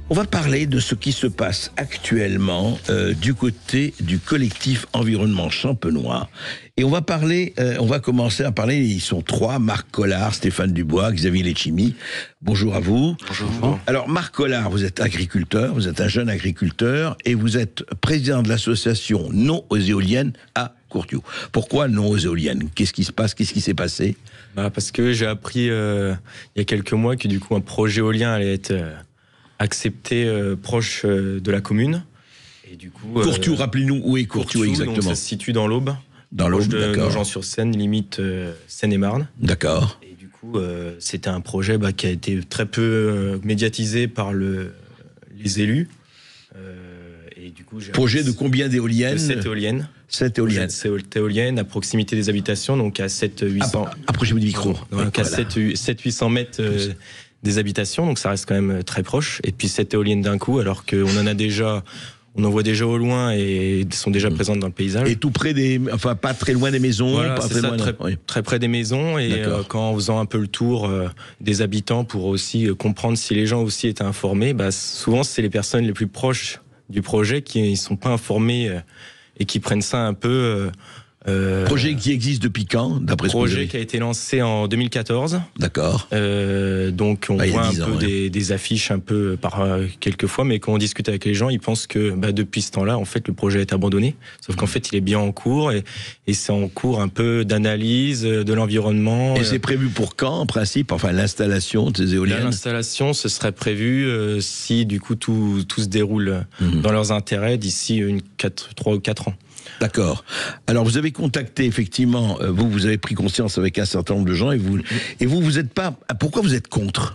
On va parler de ce qui se passe actuellement du côté du collectif Environnement Champenois. Et on va commencer à parler, ils sont trois, Marc Collard, Stéphane Dubois, Xavier Letchimy. Bonjour à vous. Bonjour. Alors Marc Collard, vous êtes agriculteur, vous êtes un jeune agriculteur et vous êtes président de l'association Non aux éoliennes à Courtiou. Pourquoi Non aux éoliennes? Qu'est-ce qui se passe? Qu'est-ce qui s'est passé? Parce que j'ai appris il y a quelques mois que du coup un projet éolien allait être accepté proche de la commune. Et du coup, Courtiou, rappelez-nous où est Courtiou exactement. Donc ça se situe dans l'Aube. Dans l'Aube, d'accord. Nogent-sur-Seine, limite Seine-et-Marne. D'accord. Et du coup, c'était un projet qui a été très peu médiatisé par les élus. Et du coup, projet de combien d'éoliennes? 7 éoliennes. 7 éoliennes. 7 éoliennes à proximité des habitations, donc à 700-800. Approchez-vous du micro. Donc à 700-800 mètres des habitations, donc ça reste quand même très proche. Et puis 7 éoliennes d'un coup, alors qu'on en a déjà. On en voit déjà au loin et sont déjà présentes dans le paysage. Et tout près pas très loin des maisons. Voilà, pas c'est très ça, loin, très près des maisons. Et en faisant un peu le tour des habitants pour aussi comprendre si les gens aussi étaient informés, souvent c'est les personnes les plus proches du projet qui ne sont pas informés et qui prennent ça un peu... projet qui existe depuis quand, d'après ce que vous avez? Projet qui a été lancé en 2014. D'accord. Donc on voit un peu des affiches un peu par quelques fois, mais quand on discute avec les gens, ils pensent que depuis ce temps-là, en fait, le projet est abandonné. Sauf qu'en fait, il est bien en cours et c'est en cours un peu d'analyse de l'environnement. Et c'est prévu pour quand, en principe, l'installation de ces éoliennes? L'installation, ce serait prévu si du coup tout se déroule dans leurs intérêts d'ici 3 ou 4 ans. D'accord. Alors vous avez contacté effectivement, vous avez pris conscience avec un certain nombre de gens et vous êtes pas. Pourquoi vous êtes contre?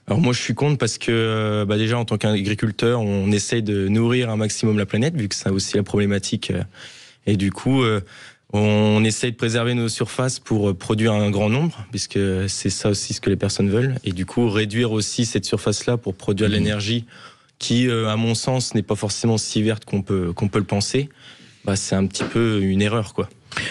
Alors moi je suis contre parce que déjà en tant qu'agriculteur on essaye de nourrir un maximum la planète vu que c'est aussi la problématique et du coup on essaye de préserver nos surfaces pour produire un grand nombre puisque c'est ça aussi ce que les personnes veulent et du coup réduire aussi cette surface là pour produire de l'énergie qui à mon sens n'est pas forcément si verte qu'on peut le penser. C'est un petit peu une erreur, quoi.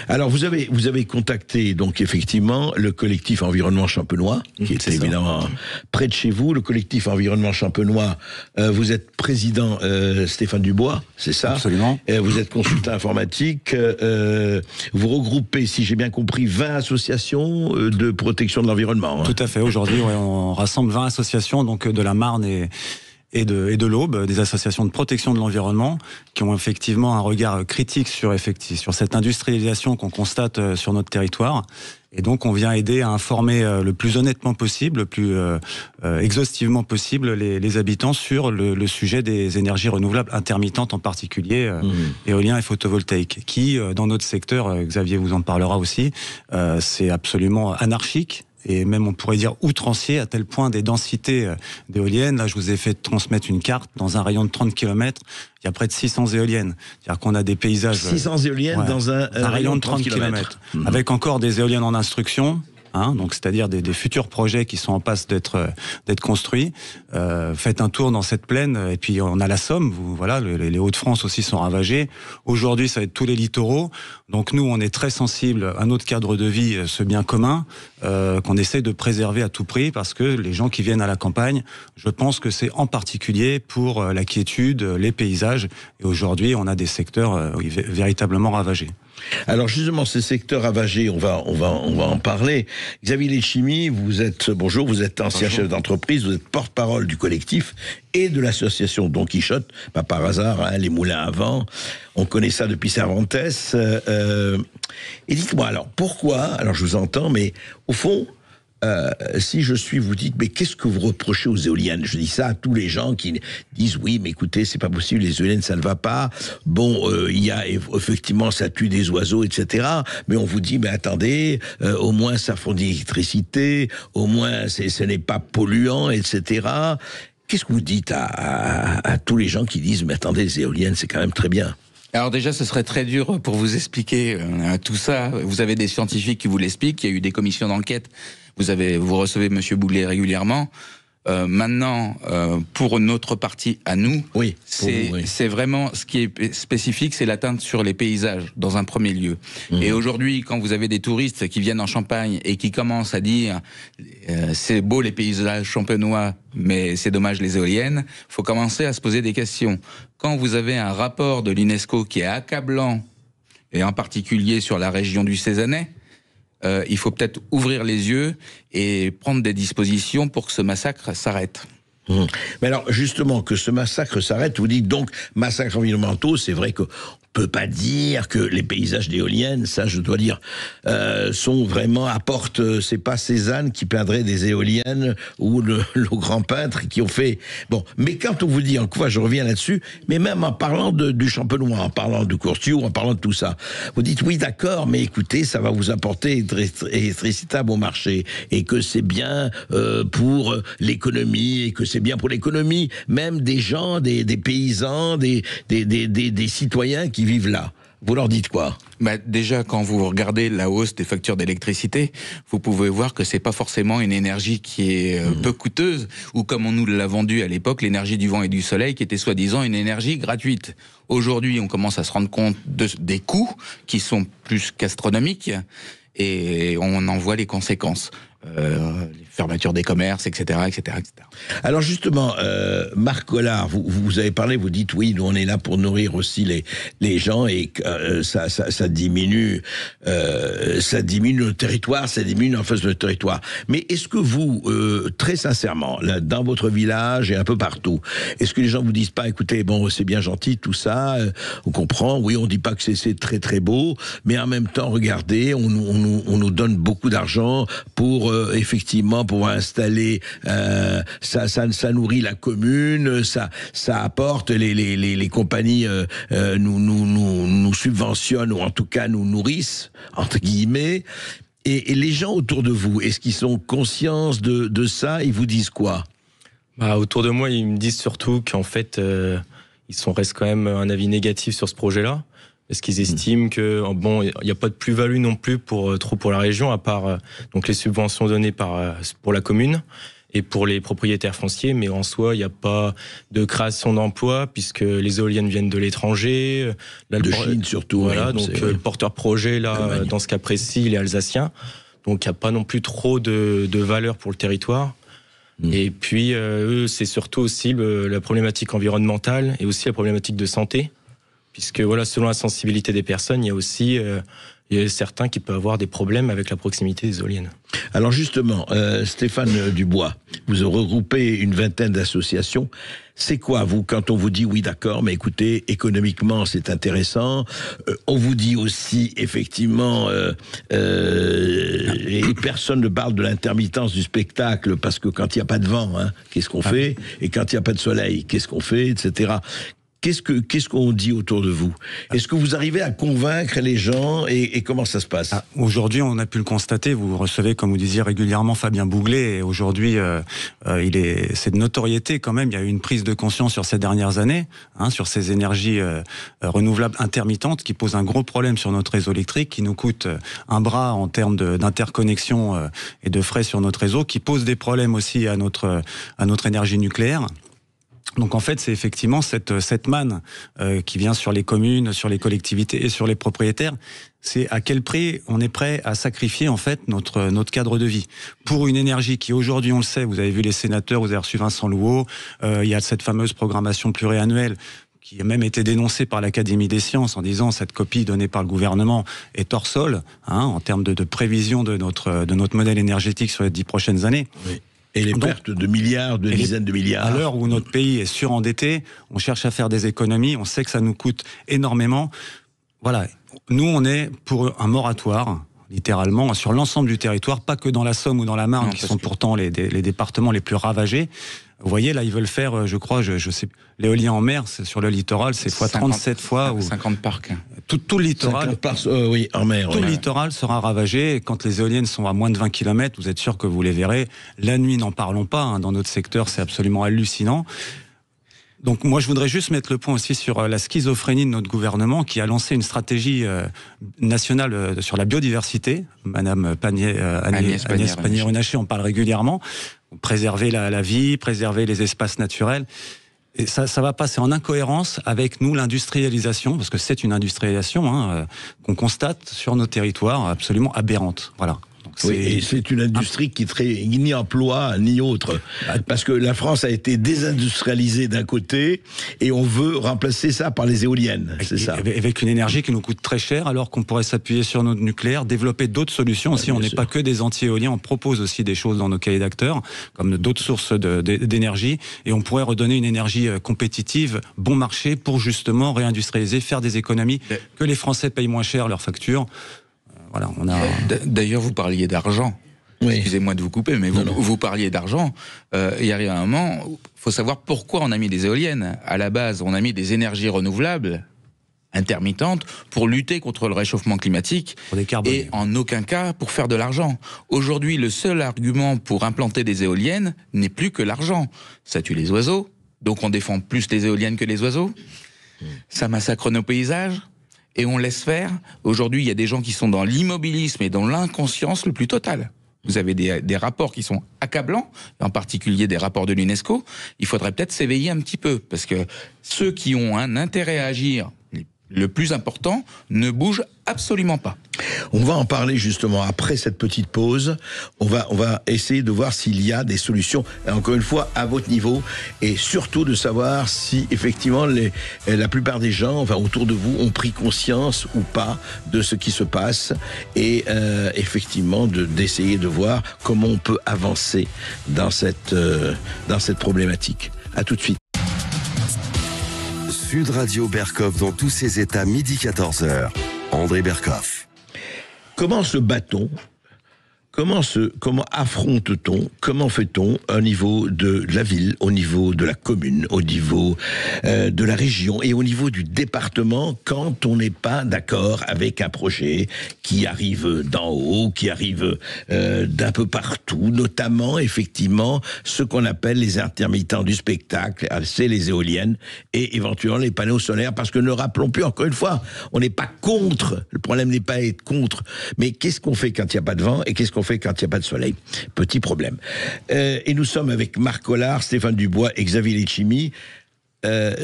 Alors, vous avez contacté, donc, effectivement, le collectif Environnement Champenois, qui est évidemment près de chez vous. Le collectif Environnement Champenois, vous êtes président Stéphane Dubois, c'est ça? Absolument. Vous êtes consultant informatique. Vous regroupez, si j'ai bien compris, 20 associations de protection de l'environnement. Tout à fait. Aujourd'hui, on rassemble 20 associations, donc de la Marne et de l'Aube, des associations de protection de l'environnement, qui ont effectivement un regard critique sur cette industrialisation qu'on constate sur notre territoire. Et donc, on vient aider à informer le plus honnêtement possible, le plus exhaustivement possible les habitants sur le sujet des énergies renouvelables intermittentes, en particulier éolien et photovoltaïque, qui, dans notre secteur, Xavier vous en parlera aussi, c'est absolument anarchique. Et même on pourrait dire outrancier à tel point des densités d'éoliennes. Là, je vous ai fait transmettre une carte. Dans un rayon de 30 km, il y a près de 600 éoliennes. C'est-à-dire qu'on a des paysages... 600 éoliennes dans un rayon de 30 km. Avec encore des éoliennes en instruction. Donc c'est-à-dire des futurs projets qui sont en passe d'être construits. Faites un tour dans cette plaine et puis on a la Somme. Les Hauts-de-France aussi sont ravagés. Aujourd'hui, ça va être tous les littoraux. Donc nous, on est très sensibles à notre cadre de vie, ce bien commun qu'on essaie de préserver à tout prix parce que les gens qui viennent à la campagne, je pense que c'est en particulier pour la quiétude, les paysages. Et aujourd'hui, on a des secteurs véritablement ravagés. Alors justement, ces secteurs ravagés, on va en parler. Xavier Letchimy, vous êtes ancien chef d'entreprise, vous êtes porte-parole du collectif et de l'association Don Quichotte, pas par hasard, les moulins à vent. On connaît ça depuis Cervantes. Et dites-moi alors, pourquoi, alors je vous entends, mais au fond, si vous dites, mais qu'est-ce que vous reprochez aux éoliennes? Je dis ça à tous les gens qui disent, oui, mais écoutez, c'est pas possible, les éoliennes, ça ne va pas. Bon, il y a, effectivement, ça tue des oiseaux, etc. Mais on vous dit, mais attendez, au moins ça fournit l'électricité, au moins ce n'est pas polluant, etc. Qu'est-ce que vous dites à tous les gens qui disent, mais attendez, les éoliennes, c'est quand même très bien? Alors déjà, ce serait très dur pour vous expliquer tout ça. Vous avez des scientifiques qui vous l'expliquent, il y a eu des commissions d'enquête. Vous recevez Monsieur Boulet régulièrement. Maintenant, pour notre partie à nous, Oui, c'est vraiment ce qui est spécifique, c'est l'atteinte sur les paysages dans un premier lieu. Et aujourd'hui, quand vous avez des touristes qui viennent en Champagne et qui commencent à dire c'est beau les paysages champenois, mais c'est dommage les éoliennes, faut commencer à se poser des questions. Quand vous avez un rapport de l'UNESCO qui est accablant, et en particulier sur la région du Cézanais, il faut peut-être ouvrir les yeux et prendre des dispositions pour que ce massacre s'arrête. Mais alors, justement, que ce massacre s'arrête, vous dites donc massacres environnementaux, c'est vrai que on peut pas dire que les paysages d'éoliennes, ça je dois dire, sont vraiment, apportent, c'est pas Cézanne qui peindrait des éoliennes ou le grand peintre qui ont fait, bon, mais quand on vous dit, en quoi je reviens là-dessus, mais même en parlant du Champenois, en parlant de Courtiou, en parlant de tout ça, vous dites oui d'accord, mais écoutez, ça va vous apporter électricité à bon marché, et que c'est bien pour l'économie, et que c'est bien pour l'économie, même des gens, des paysans, des citoyens qui vivent là. Vous leur dites quoi ? Déjà, quand vous regardez la hausse des factures d'électricité, vous pouvez voir que c'est pas forcément une énergie qui est peu coûteuse, ou comme on nous l'a vendu à l'époque, l'énergie du vent et du soleil, qui était soi-disant une énergie gratuite. Aujourd'hui, on commence à se rendre compte des coûts qui sont plus qu'astronomiques, et on en voit les conséquences. Les fermetures des commerces, etc., etc., etc. Alors justement, Marc Collard, vous avez parlé, vous dites oui, nous on est là pour nourrir aussi les gens, et ça diminue le territoire, ça diminue en face le territoire. Mais est-ce que vous, très sincèrement, là, dans votre village et un peu partout, est-ce que les gens vous disent pas, écoutez, bon, c'est bien gentil tout ça, on comprend, oui, on dit pas que c'est très très beau, mais en même temps, regardez, on nous donne beaucoup d'argent pour effectivement pouvoir installer, ça nourrit la commune, ça apporte, les compagnies nous subventionnent, ou en tout cas nous nourrissent, entre guillemets, et les gens autour de vous, est-ce qu'ils sont conscients de ça? Ils vous disent quoi? Autour de moi, ils me disent surtout qu'en fait, restent quand même un avis négatif sur ce projet-là. Est-ce qu'ils estiment que bon, il n'y a pas de plus-value non plus pour la région, à part donc les subventions données pour la commune et pour les propriétaires fonciers, mais en soi, il n'y a pas de création d'emplois puisque les éoliennes viennent de l'étranger, Chine surtout. Voilà, oui, donc le porteur projet là, dans ce cas précis, il est alsacien, donc il n'y a pas non plus trop de valeur pour le territoire. Et puis eux, c'est surtout aussi la problématique environnementale et aussi la problématique de santé. Puisque voilà, selon la sensibilité des personnes, il y a aussi certains qui peuvent avoir des problèmes avec la proximité des éoliennes. Alors justement, Stéphane Dubois, vous regroupez une vingtaine d'associations. C'est quoi, vous, quand on vous dit oui d'accord, mais écoutez, économiquement c'est intéressant, on vous dit aussi effectivement, et personne ne parle de l'intermittence du spectacle, parce que quand il n'y a pas de vent, qu'est-ce qu'on fait? Et quand il n'y a pas de soleil, qu'est-ce qu'on fait, etc. Qu'est-ce qu'on dit autour de vous? Est-ce que vous arrivez à convaincre les gens, et comment ça se passe? Aujourd'hui, on a pu le constater. Vous recevez, comme vous disiez, régulièrement Fabien Bouglet. Et aujourd'hui, c'est de notoriété quand même. Il y a eu une prise de conscience sur ces dernières années, sur ces énergies renouvelables intermittentes qui posent un gros problème sur notre réseau électrique, qui nous coûte un bras en termes d'interconnexion et de frais sur notre réseau, qui pose des problèmes aussi à notre énergie nucléaire. Donc en fait, c'est effectivement cette manne qui vient sur les communes, sur les collectivités et sur les propriétaires. C'est à quel prix on est prêt à sacrifier en fait notre cadre de vie pour une énergie qui aujourd'hui, on le sait, vous avez vu les sénateurs, vous avez reçu Vincent Louot, il y a cette fameuse programmation pluriannuelle qui a même été dénoncée par l'Académie des sciences en disant cette copie donnée par le gouvernement est hors sol en termes de prévision de notre modèle énergétique sur les 10 prochaines années. Oui. Et les pertes de milliards, de dizaines de milliards. À l'heure où notre pays est surendetté, on cherche à faire des économies, on sait que ça nous coûte énormément. Voilà, nous on est pour un moratoire, littéralement, sur l'ensemble du territoire, pas que dans la Somme ou dans la Marne, qui sont pourtant les départements les plus ravagés. Vous voyez, là, ils veulent faire, je crois, je sais, l'éolien en mer, c'est sur le littoral, c'est fois 37 fois. 50 parcs. Tout le littoral. Oui, en mer. Tout le littoral sera ravagé. Et quand les éoliennes sont à moins de 20 km, vous êtes sûr que vous les verrez. La nuit, n'en parlons pas. Dans notre secteur, c'est absolument hallucinant. Donc moi, je voudrais juste mettre le point aussi sur la schizophrénie de notre gouvernement qui a lancé une stratégie nationale sur la biodiversité. Madame Agnès Pannier-Runacher en parle régulièrement. préserver la vie, préserver les espaces naturels. Et ça va passer en incohérence avec nous, l'industrialisation, parce que c'est une industrialisation qu'on constate sur nos territoires absolument aberrante. Voilà. Oui, et c'est une industrie qui crée ni emploi ni autre. Parce que la France a été désindustrialisée d'un côté et on veut remplacer ça par les éoliennes, c'est ça. Avec une énergie qui nous coûte très cher, alors qu'on pourrait s'appuyer sur notre nucléaire, développer d'autres solutions aussi. On n'est pas que des anti-éoliens, on propose aussi des choses dans nos cahiers d'acteurs, comme d'autres sources d'énergie, et on pourrait redonner une énergie compétitive, bon marché, pour justement réindustrialiser, faire des économies, que les Français payent moins cher leurs factures. Voilà, on a... D'ailleurs, vous parliez d'argent. Oui. Excusez-moi de vous couper, mais vous parliez d'argent. Il arrive un moment, il faut savoir pourquoi on a mis des éoliennes. À la base, on a mis des énergies renouvelables, intermittentes, pour lutter contre le réchauffement climatique, et en aucun cas pour faire de l'argent. Aujourd'hui, le seul argument pour implanter des éoliennes n'est plus que l'argent. Ça tue les oiseaux, donc on défend plus les éoliennes que les oiseaux. Ça massacre nos paysages. Et on laisse faire. Aujourd'hui, il y a des gens qui sont dans l'immobilisme et dans l'inconscience le plus total. Vous avez des rapports qui sont accablants, en particulier des rapports de l'UNESCO. Il faudrait peut-être s'éveiller un petit peu, parce que ceux qui ont un intérêt à agir, le plus important, ne bougent absolument pas. On va en parler justement après cette petite pause. On va essayer de voir s'il y a des solutions, encore une fois, à votre niveau, et surtout de savoir si effectivement la plupart des gens, enfin autour de vous, ont pris conscience ou pas de ce qui se passe, et effectivement d'essayer de voir comment on peut avancer dans cette problématique. À tout de suite. Sud Radio Berkhoff dans tous ses états, midi 14h. André Berkhoff. Comment se bat-on ? Comment affronte-t-on ? Comment fait-on au niveau de la ville, au niveau de la commune, au niveau de la région et au niveau du département quand on n'est pas d'accord avec un projet qui arrive d'en haut, qui arrive d'un peu partout, notamment effectivement ce qu'on appelle les intermittents du spectacle, c'est les éoliennes et éventuellement les panneaux solaires, parce que ne rappelons plus encore une fois, on n'est pas contre, le problème n'est pas être contre, mais qu'est-ce qu'on fait quand il n'y a pas de vent et qu'est-ce qu'on fait quand il n'y a pas de soleil? Petit problème. Et nous sommes avec Marc Collard, Stéphane Dubois et Xavier Letchimy.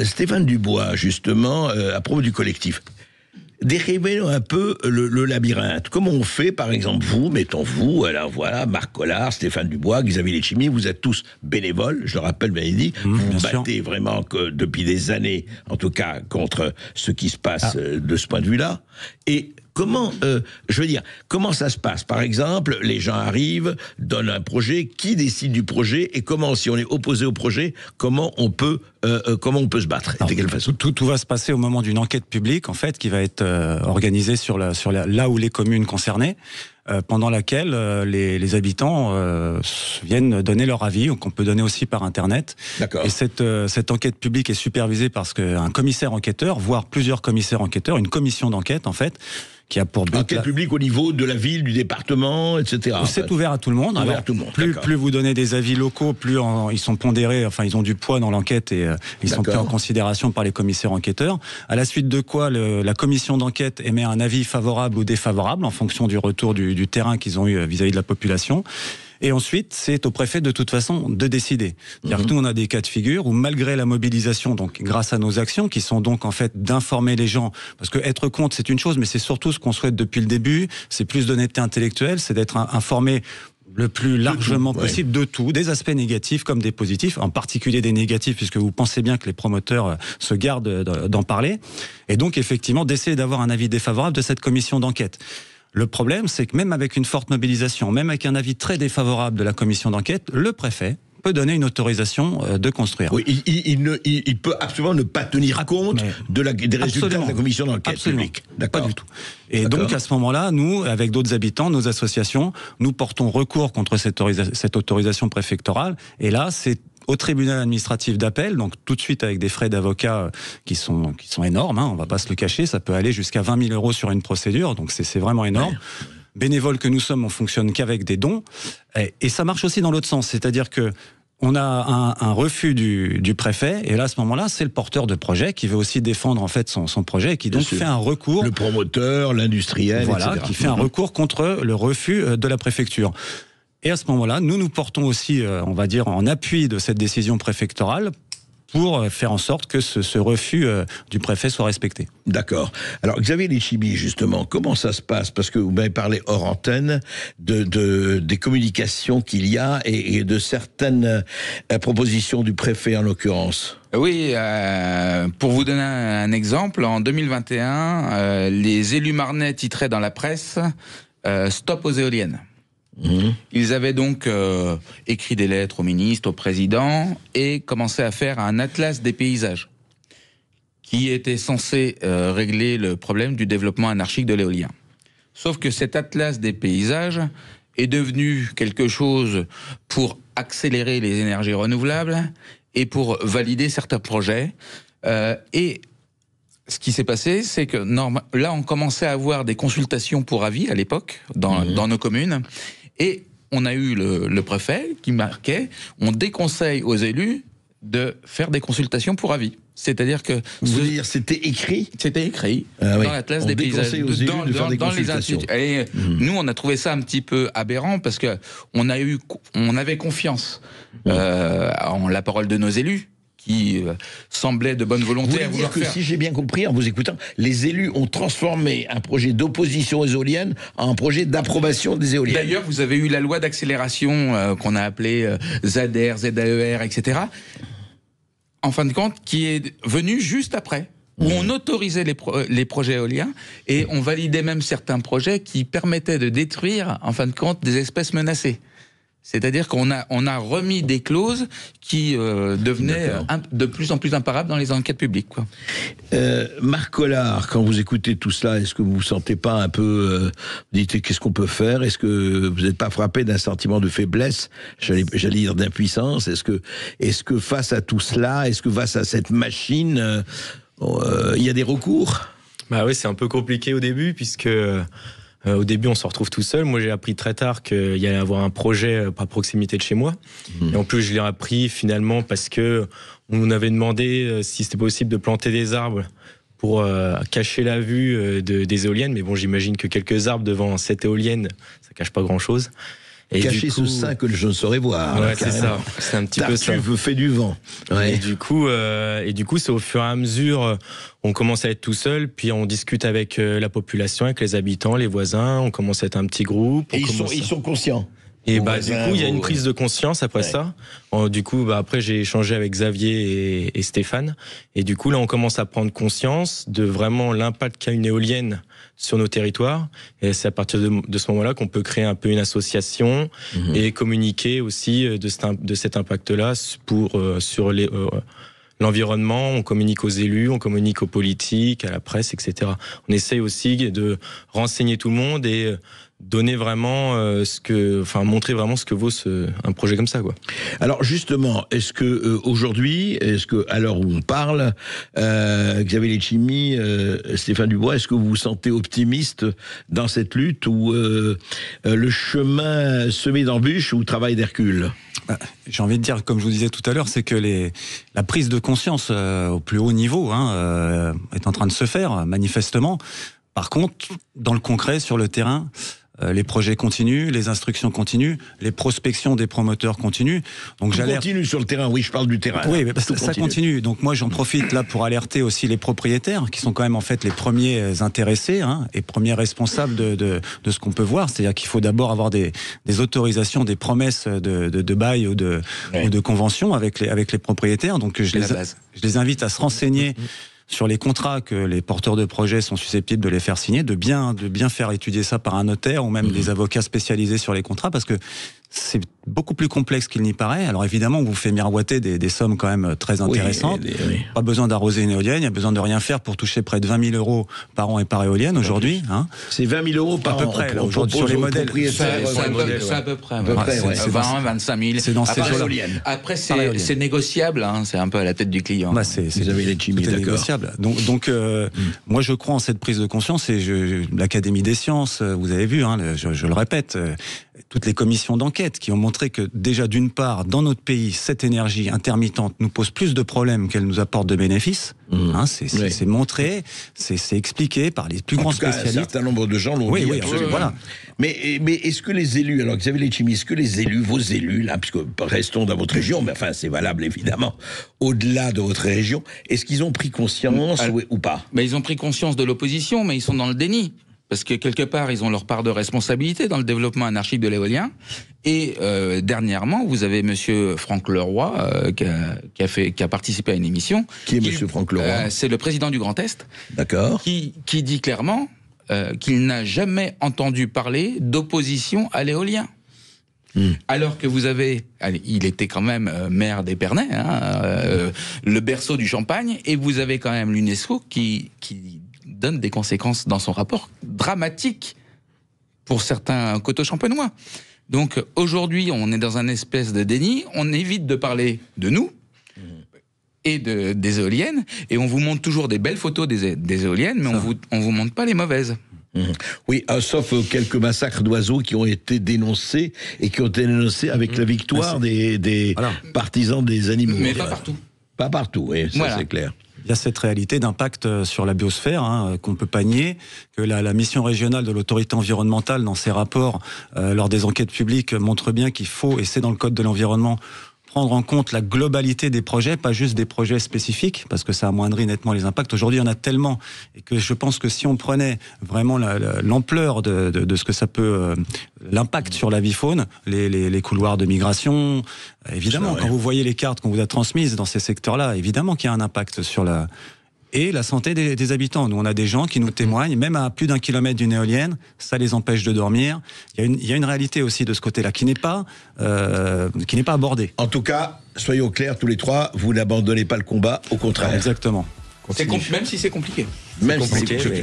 Stéphane Dubois, justement, à propos du collectif, décrivez un peu le labyrinthe. Comment on fait, par exemple, mettons-vous, alors voilà, Marc Collard, Stéphane Dubois, Xavier Letchimy, vous êtes tous bénévoles, je le rappelle, bien dit, vous vous battez vraiment depuis des années, en tout cas, contre ce qui se passe de ce point de vue-là. Et comment, comment ça se passe? Par exemple, les gens arrivent, donnent un projet, qui décide du projet, et comment, si on est opposé au projet, comment on peut se battre? Alors, de quelle façon? Tout va se passer au moment d'une enquête publique, en fait, qui va être organisée sur là où les communes concernées, pendant laquelle les habitants viennent donner leur avis, qu'on peut donner aussi par Internet. D'accord. Et cette enquête publique est supervisée par un commissaire enquêteur, voire plusieurs commissaires enquêteurs, une commission d'enquête, en fait, qui a pour but... Enquête publique au niveau de la ville, du département, etc. C'est ouvert à tout le monde. Ouvert à tout le monde. Plus vous donnez des avis locaux, plus ils sont pondérés, enfin ils ont du poids dans l'enquête et ils sont pris en considération par les commissaires enquêteurs. À la suite de quoi, la commission d'enquête émet un avis favorable ou défavorable en fonction du retour du terrain qu'ils ont eu vis-à-vis de la population. Et ensuite, c'est au préfet de toute façon de décider. C'est-à-dire que nous, on a des cas de figure où malgré la mobilisation, donc grâce à nos actions, qui sont donc en fait d'informer les gens, parce que être contre, c'est une chose, mais c'est surtout ce qu'on souhaite depuis le début, c'est plus d'honnêteté intellectuelle, c'est d'être informé le plus largement possible de tout, des aspects négatifs comme des positifs, en particulier des négatifs, puisque vous pensez bien que les promoteurs se gardent d'en parler, et donc effectivement d'essayer d'avoir un avis défavorable de cette commission d'enquête. Le problème, c'est que même avec une forte mobilisation, même avec un avis très défavorable de la commission d'enquête, le préfet peut donner une autorisation de construire. Oui, il peut absolument ne pas tenir compte des résultats de la commission d'enquête publique. D'accord. Pas du tout. Et donc, à ce moment-là, nous, avec d'autres habitants, nos associations, nous portons recours contre cette autorisation préfectorale. Et là, c'est au tribunal administratif d'appel, donc tout de suite avec des frais d'avocat qui sont énormes, on va pas se le cacher, ça peut aller jusqu'à 20 000 € sur une procédure, donc c'est vraiment énorme. Ouais. Bénévoles que nous sommes, on fonctionne qu'avec des dons, et ça marche aussi dans l'autre sens, c'est-à-dire que on a un refus du préfet, et là, à ce moment-là, c'est le porteur de projet qui veut aussi défendre en fait son projet, et qui donc fait un recours. Le promoteur, l'industriel, voilà, etc. Qui fait un recours contre le refus de la préfecture. Et à ce moment-là, nous portons aussi, on va dire, en appui de cette décision préfectorale, pour faire en sorte que ce refus du préfet soit respecté. D'accord. Alors, Xavier Letchimy, justement, comment ça se passe? Parce que vous m'avez parlé hors antenne des communications qu'il y a et de certaines propositions du préfet, en l'occurrence. Oui, pour vous donner un exemple, en 2021, les élus marnais titraient dans la presse « Stop aux éoliennes ». Ils avaient donc écrit des lettres au ministre, au président, et commencé à faire un atlas des paysages qui était censé régler le problème du développement anarchique de l'éolien. Sauf que cet atlas des paysages est devenu quelque chose pour accélérer les énergies renouvelables et pour valider certains projets. Et ce qui s'est passé, c'est que là, on commençait à avoir des consultations pour avis à l'époque dans nos communes. Et on a eu le préfet qui marquait « On déconseille aux élus de faire des consultations pour avis ». C'est-à-dire que... Vous voulez dire c'était écrit? C'était écrit dans l'atlas des paysages. Aux élus de faire des consultations. Et nous, on a trouvé ça un petit peu aberrant parce que on avait confiance en la parole de nos élus, qui semblait de bonne volonté. Vous voulez dire que, si j'ai bien compris en vous écoutant, les élus ont transformé un projet d'opposition aux éoliennes en un projet d'approbation des éoliennes. D'ailleurs, vous avez eu la loi d'accélération qu'on a appelée ZADER, ZAER, etc. En fin de compte, qui est venue juste après, où on autorisait les projets éoliens et on validait même certains projets qui permettaient de détruire, en fin de compte, des espèces menacées. C'est-à-dire qu'on a remis des clauses qui devenaient de plus en plus imparables dans les enquêtes publiques, quoi. Marc Collard, quand vous écoutez tout cela, est-ce que vous vous sentez pas un peu... vous dites, qu'est-ce qu'on peut faire? Est-ce que vous n'êtes pas frappé d'un sentiment de faiblesse? J'allais dire d'impuissance. Est-ce que face à tout cela, est-ce que face à cette machine, il y a des recours? Bah oui, c'est un peu compliqué au début, puisque... au début, on se retrouve tout seul. Moi, j'ai appris très tard qu'il y allait avoir un projet à proximité de chez moi. Et en plus, je l'ai appris finalement parce que on nous avait demandé si c'était possible de planter des arbres pour cacher la vue des éoliennes. Mais bon, j'imagine que quelques arbres devant cette éolienne, ça cache pas grand-chose. Et cacher ce sein que je ne saurais voir. Ouais, c'est ça. C'est un petit peu ça. Tartuffe fait du vent. Ouais. Et du coup, c'est au fur et à mesure, on commence à être tout seul, puis on discute avec la population, avec les habitants, les voisins. On commence à être un petit groupe. Et ils sont conscients. Et bah, du coup, il y a une prise de conscience après ça. Du coup, bah, après, j'ai échangé avec Xavier et Stéphane. Et du coup, là, on commence à prendre conscience de vraiment l'impact qu'a une éolienne sur nos territoires. Et c'est à partir de ce moment-là qu'on peut créer un peu une association et communiquer aussi de cet impact-là sur l'environnement. On communique aux élus, on communique aux politiques, à la presse, etc. On essaye aussi de renseigner tout le monde et donner vraiment montrer vraiment ce que vaut un projet comme ça, quoi. Alors justement, est-ce que aujourd'hui, à l'heure où on parle, Xavier Letchimy, Stéphane Dubois, est-ce que vous vous sentez optimiste dans cette lutte ou le chemin semé d'embûches ou travail d'Hercule? J'ai envie de dire, comme je vous disais tout à l'heure, c'est que la prise de conscience au plus haut niveau est en train de se faire, manifestement. Par contre, dans le concret, sur le terrain, les projets continuent, les instructions continuent, les prospections des promoteurs continuent. Donc tout continue sur le terrain, oui, je parle du terrain. Oui, mais ça continue. Donc moi, j'en profite là pour alerter aussi les propriétaires, qui sont quand même en fait les premiers intéressés et premiers responsables de ce qu'on peut voir. C'est-à-dire qu'il faut d'abord avoir des autorisations, des promesses de bail ou de convention avec les propriétaires. Donc je les invite à se renseigner sur les contrats que les porteurs de projets sont susceptibles de les faire signer, de bien faire étudier ça par un notaire ou même des avocats spécialisés sur les contrats, parce que c'est beaucoup plus complexe qu'il n'y paraît. Alors évidemment, on vous fait miroiter des sommes quand même très intéressantes. Oui. Pas besoin d'arroser une éolienne, il n'y a besoin de rien faire pour toucher près de 20 000 € par an et par éolienne aujourd'hui. C'est 20 000 € par an. À peu près, aujourd'hui, sur les modèles. C'est à peu près. 20, 25 000. C'est dans ces eaux-là. Après, c'est négociable, c'est un peu à la tête du client. Vous avez les chimies, d'accord. Négociable. Donc moi, je crois en cette prise de conscience et l'Académie des sciences, vous avez vu, je le répète, toutes les commissions d'enquête qui ont montré que déjà d'une part, dans notre pays, cette énergie intermittente nous pose plus de problèmes qu'elle nous apporte de bénéfices. C'est montré, c'est expliqué par les plus grands spécialistes. Un certain nombre de gens l'ont dit. Oui, Absolument. voilà. Mais est-ce que les élus, alors Xavier Letchimy, est-ce que les élus, vos élus, là, puisque restons dans votre région, mais enfin c'est valable évidemment, au-delà de votre région, est-ce qu'ils ont pris conscience ou pas? Ils ont pris conscience de l'opposition, mais ils sont dans le déni. Parce que quelque part, ils ont leur part de responsabilité dans le développement anarchique de l'éolien. Et dernièrement, vous avez Monsieur Franck Leroy qui a participé à une émission. Qui est Monsieur Franck Leroy? C'est le président du Grand Est. D'accord. Qui dit clairement qu'il n'a jamais entendu parler d'opposition à l'éolien. Alors que vous avez, il était quand même maire d'Épernay, le berceau du Champagne, et vous avez quand même l'UNESCO qui donne des conséquences dans son rapport dramatiques pour certains coteaux champenois. Donc aujourd'hui, on est dans un espèce de déni, on évite de parler de nous et des éoliennes, et on vous montre toujours des belles photos des éoliennes, mais on vous montre pas les mauvaises. Oui, sauf quelques massacres d'oiseaux qui ont été dénoncés et qui ont été dénoncés avec la victoire des partisans des animaux. Mais pas partout. Pas partout, oui, ça c'est clair. Il y a cette réalité d'impact sur la biosphère qu'on ne peut pas nier, que la mission régionale de l'autorité environnementale dans ses rapports lors des enquêtes publiques montre bien qu'il faut, et c'est dans le code de l'environnement, prendre en compte la globalité des projets, pas juste des projets spécifiques, parce que ça amoindrit nettement les impacts. Aujourd'hui, il y en a tellement, et que je pense que si on prenait vraiment l'ampleur de ce que ça peut, l'impact sur la vie faune, les couloirs de migration, évidemment, quand vous voyez les cartes qu'on vous a transmises dans ces secteurs-là, évidemment qu'il y a un impact sur la santé des habitants. Nous, on a des gens qui nous témoignent, même à plus d'1 kilomètre d'une éolienne, ça les empêche de dormir. Il y a une réalité aussi de ce côté-là qui n'est pas abordée. En tout cas, soyons clairs tous les trois, vous n'abandonnez pas le combat, au contraire. Exactement. Même si c'est compliqué. Même si c'est compliqué.